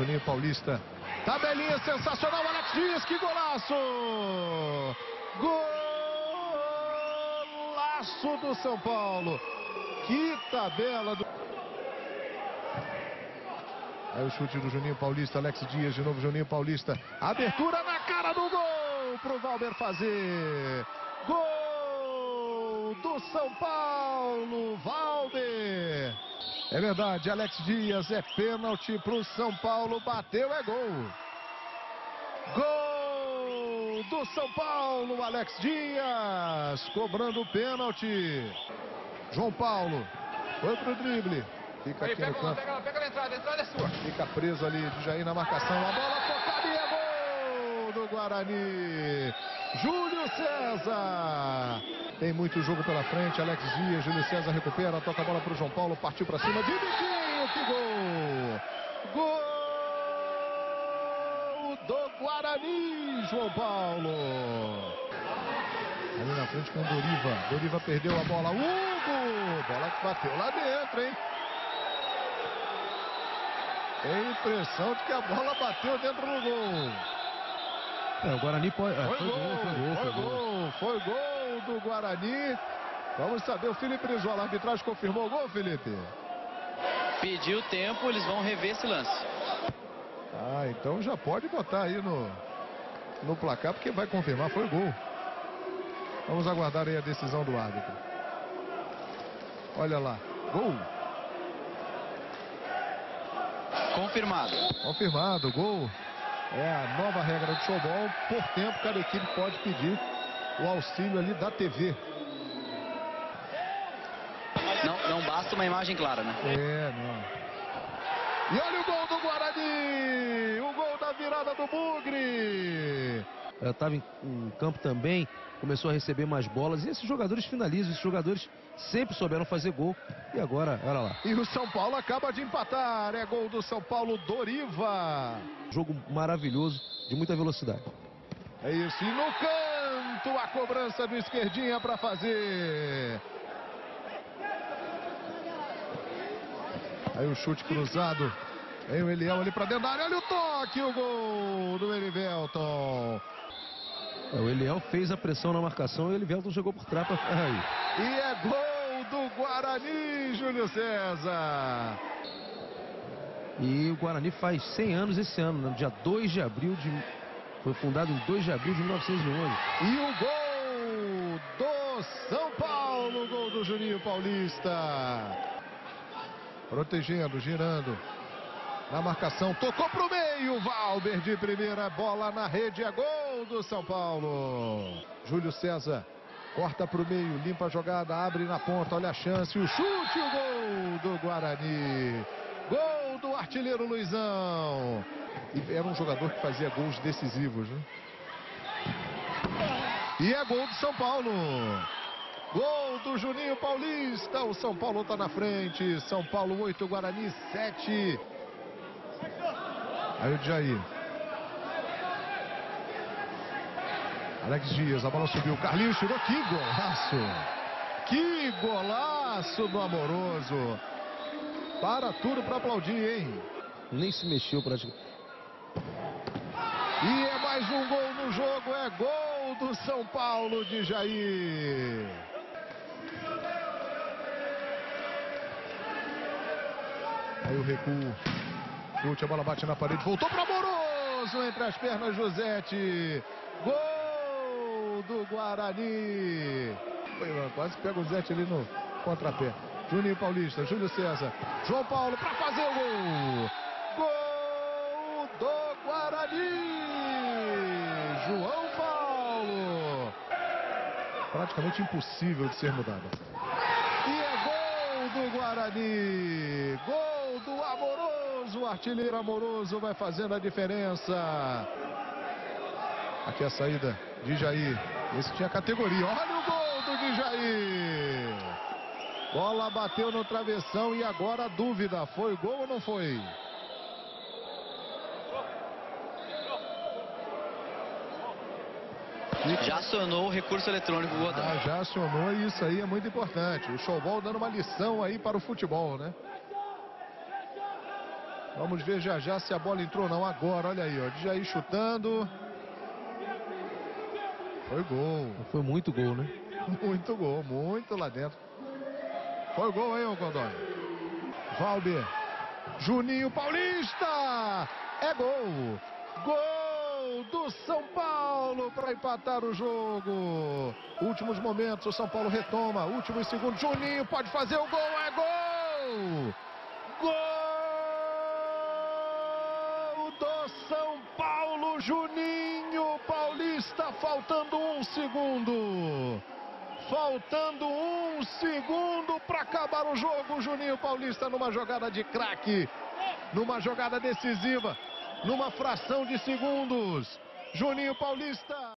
Juninho Paulista. Tabelinha sensacional, Alex Dias, que golaço! Golaço do São Paulo. Que tabela do... Aí o chute do Juninho Paulista, Alex Dias, de novo Juninho Paulista. Abertura na cara do gol pro Valber fazer. Gol do São Paulo, Valber. É verdade, Alex Dias, é pênalti pro São Paulo, bateu, é gol. Gol do São Paulo, Alex Dias, cobrando o pênalti. João Paulo, foi pro drible. Fica aí, aqui no campo. pega a entrada é sua. Fica preso ali de Jair na marcação. A bola tocada e é gol do Guarani. Júlio César. Tem muito jogo pela frente. Alex Dias, Júlio César recupera, toca a bola pro João Paulo, partiu pra cima de biquinho. Que gol! Gol do Guarani, João Paulo. Ali na frente com o Doriva. Doriva perdeu a bola. Hugo! Bola que bateu lá dentro, hein? Tem a impressão de que a bola bateu dentro do gol. O Guarani pode... Foi gol do Guarani. Vamos saber, o Felipe Brizola, a arbitragem confirmou o gol, Felipe? Pediu tempo, eles vão rever esse lance. Ah, então já pode botar aí no placar, porque vai confirmar, foi gol. Vamos aguardar aí a decisão do árbitro. Olha lá, gol. Confirmado. Confirmado, gol. É a nova regra do showball. Por tempo, cada equipe pode pedir o auxílio ali da TV. Não basta uma imagem clara, né? É, não. E olha o gol do Guarani! O gol da virada do Bugre! Estava em campo também, começou a receber mais bolas. E esses jogadores finalizam, esses jogadores sempre souberam fazer gol. E agora, olha lá. E o São Paulo acaba de empatar. É gol do São Paulo, Doriva. Jogo maravilhoso, de muita velocidade. É isso, e no canto a cobrança do Esquerdinha para fazer. Aí o chute cruzado. Aí o Eliel ali para dentro da área. Olha o toque, o gol do Elivelton. O Eliel fez a pressão na marcação e o Elivelton jogou por trás para aí. E é gol do Guarani, Júlio César. E o Guarani faz 100 anos esse ano, no dia 2 de abril foi fundado em 2 de abril de 1911. E o gol do São Paulo, gol do Juninho Paulista. Protegendo, girando. Na marcação, tocou pro meio, Valber de primeira, bola na rede, é gol do São Paulo. Júlio César corta pro meio, limpa a jogada, abre na ponta, olha a chance, o chute, o gol do Guarani. Gol do artilheiro Luizão. E era um jogador que fazia gols decisivos, né? E é gol do São Paulo. Gol do Juninho Paulista, o São Paulo tá na frente. São Paulo 8, Guarani 7. Aí o Jair. Alex Dias, a bola subiu. Carlinhos tirou. Que golaço! Que golaço do Amoroso! Para tudo para aplaudir, hein? Nem se mexeu praticamente. E é mais um gol no jogo. É gol do São Paulo de Jair. Aí o recuo. Chute, a bola bate na parede, voltou para Amoroso, entre as pernas, Josete. Gol do Guarani. Quase pega o Zete ali no contrapé. Juninho Paulista, Júlio César, João Paulo para fazer o gol. Gol do Guarani. João Paulo. Praticamente impossível de ser mudado. E é gol do Guarani. Gol do Amoroso. O artilheiro Amoroso vai fazendo a diferença. Aqui a saída de Jair. Esse tinha categoria. Olha o gol do Jair. Bola bateu no travessão e agora a dúvida. Foi gol ou não foi? Já acionou o recurso eletrônico, Godão. Já acionou, e isso aí é muito importante. O showball dando uma lição aí para o futebol, né? Vamos ver já já se a bola entrou ou não. Agora, olha aí, ó. Djaí chutando. Foi gol. Foi muito gol, né? Muito gol, muito lá dentro. Foi gol, hein, Godoy? Valber. Juninho Paulista. É gol. Gol do São Paulo para empatar o jogo. Últimos momentos, o São Paulo retoma. Últimos segundos. Juninho pode fazer o gol. É gol. Gol do São Paulo. Juninho Paulista. Faltando um segundo. Faltando um segundo para acabar o jogo. Juninho Paulista numa jogada de craque. Numa jogada decisiva. Numa fração de segundos. Juninho Paulista.